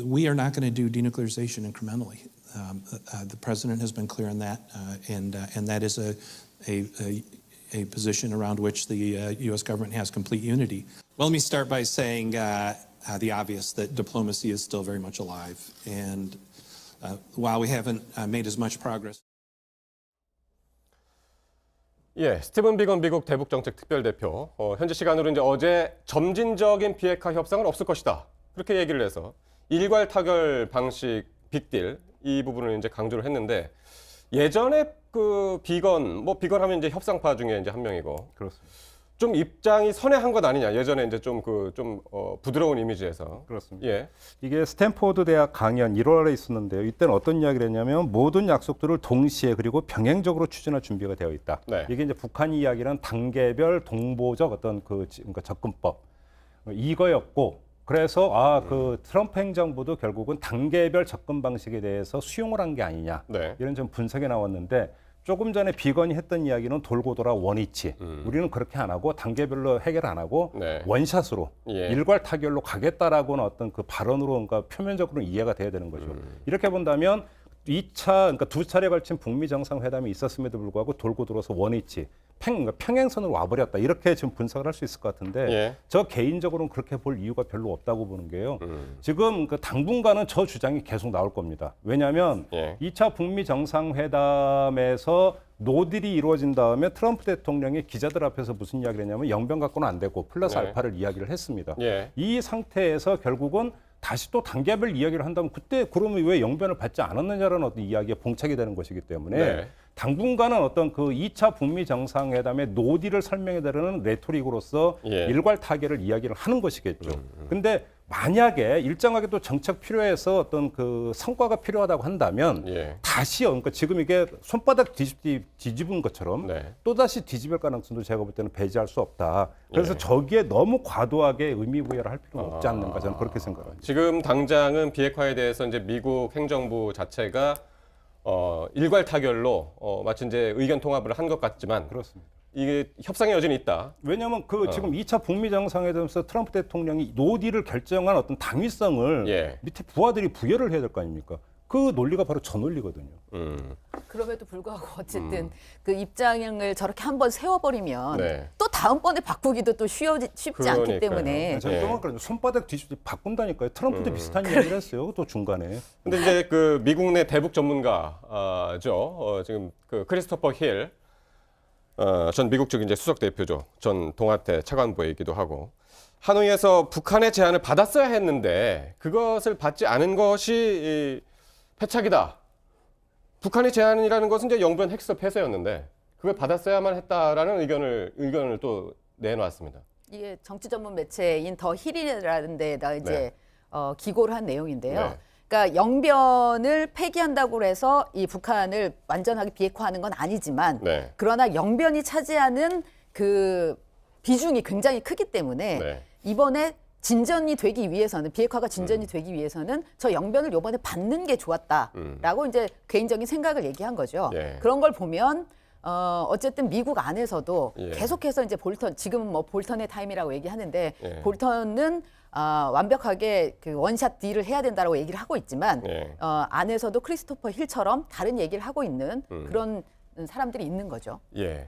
we are not going to do denuclearization incrementally. The president has been clear on that, and that is a position around which the U.S. government has complete unity. Well, let me start by saying the obvious, that diplomacy is still very much alive, and while we haven't made as much progress. 예, 스티븐 비건 미국 대북정책 특별대표, 현지 시간으로 이제 어제 점진적인 비핵화 협상은 없을 것이다. 그렇게 얘기를 해서 일괄 타결 방식 빅딜 이 부분을 이제 강조를 했는데 예전에 그 비건 하면 이제 협상파 중에 이제 한 명이고 그렇습니다. 좀 입장이 선회한 것 아니냐. 예전에 이제 좀 부드러운 이미지에서. 그렇습니다. 예. 이게 스탠포드 대학 강연 1월에 있었는데요. 이때는 어떤 이야기를 했냐면 모든 약속들을 동시에 그리고 병행적으로 추진할 준비가 되어 있다. 네. 이게 이제 북한이 이야기하는 단계별 동보적 어떤 그러니까 접근법 이거였고 그래서 그 트럼프 행정부도 결국은 단계별 접근 방식에 대해서 수용을 한 게 아니냐. 네. 이런 좀 분석이 나왔는데 조금 전에 비건이 했던 이야기는 돌고 돌아 원위치. 우리는 그렇게 안 하고 단계별로 해결 안 하고 네. 원샷으로 예. 일괄 타결로 가겠다라고는 어떤 그 발언으로 그러니까 표면적으로는 이해가 돼야 되는 거죠. 이렇게 본다면 2차 그러니까 두 차례 걸친 북미 정상회담이 있었음에도 불구하고 돌고 돌아서 원위치. 그러니까 평행선으로 와버렸다. 이렇게 지금 분석을 할 수 있을 것 같은데 예. 저 개인적으로는 그렇게 볼 이유가 별로 없다고 보는 게요. 지금 그 당분간은 저 주장이 계속 나올 겁니다. 왜냐하면 예. 2차 북미 정상회담에서 노딜이 이루어진 다음에 트럼프 대통령이 기자들 앞에서 무슨 이야기를 했냐면 영변 갖고는 안 되고 플러스 네. 알파를 이야기를 했습니다. 예. 이 상태에서 결국은 다시 또 단계별 이야기를 한다면 그때 그러면 왜 영변을 받지 않았느냐라는 어떤 이야기에 봉착이 되는 것이기 때문에 네. 당분간은 어떤 그 2차 북미 정상회담의 노딜을 설명해드리는 레토릭으로서 예. 일괄 타결을 이야기를 하는 것이겠죠. 근데 만약에 일정하게 또 정책 필요해서 어떤 그 성과가 필요하다고 한다면 예. 다시 그러니까 지금 이게 손바닥 뒤집은 것처럼 네. 또다시 뒤집을 가능성도 제가 볼 때는 배제할 수 없다. 그래서 예. 저기에 너무 과도하게 의미 부여를 할 필요는 없지 않는가 저는 그렇게 생각합니다. 지금 당장은 비핵화에 대해서 이제 미국 행정부 자체가 일괄 타결로 마치 이제 의견 통합을 한 것 같지만 그렇습니다. 이게 협상의 여지는 있다. 왜냐하면 지금 2차 북미 정상회담에서 트럼프 대통령이 노딜을 결정한 어떤 당위성을 예. 밑에 부하들이 부여를 해야 될 거 아닙니까? 그 논리가 바로 저 논리거든요. 그럼에도 불구하고 어쨌든 그 입장을 저렇게 한번 세워버리면 네. 또 다음번에 바꾸기도 또 쉽지 않기 그러니까요. 때문에 저는 그런 손바닥 뒤집기 바꾼다니까요. 트럼프도 비슷한 얘기를 했어요. 또 중간에. 근데 이제 그 미국 내 대북 전문가죠. 지금 그 크리스토퍼 힐 전 미국 측 이제 수석 대표죠. 전 동아태 차관보이기도 하고 하노이에서 북한의 제안을 받았어야 했는데 그것을 받지 않은 것이 패착이다. 북한의 제안이라는 것은 이제 영변 핵서 폐쇄였는데 그걸 받았어야만 했다라는 의견을 또 내놓았습니다. 이게 정치 전문 매체인 더 힐이라는 데다 이제 네. 기고를 한 내용인데요. 네. 그러니까 영변을 폐기한다고 해서 이 북한을 완전하게 비핵화하는 건 아니지만 네. 그러나 영변이 차지하는 그 비중이 굉장히 크기 때문에 네. 이번에 진전이 되기 위해서는 비핵화가 진전이 되기 위해서는 저 영변을 이번에 받는 게 좋았다라고 이제 개인적인 생각을 얘기한 거죠. 예. 그런 걸 보면 어쨌든 미국 안에서도 예. 계속해서 이제 지금은 뭐 볼턴의 타임이라고 얘기하는데 예. 볼턴은 완벽하게 그 원샷 딜을 해야 된다라고 얘기를 하고 있지만 예. 안에서도 크리스토퍼 힐처럼 다른 얘기를 하고 있는 그런 사람들이 있는 거죠. 예.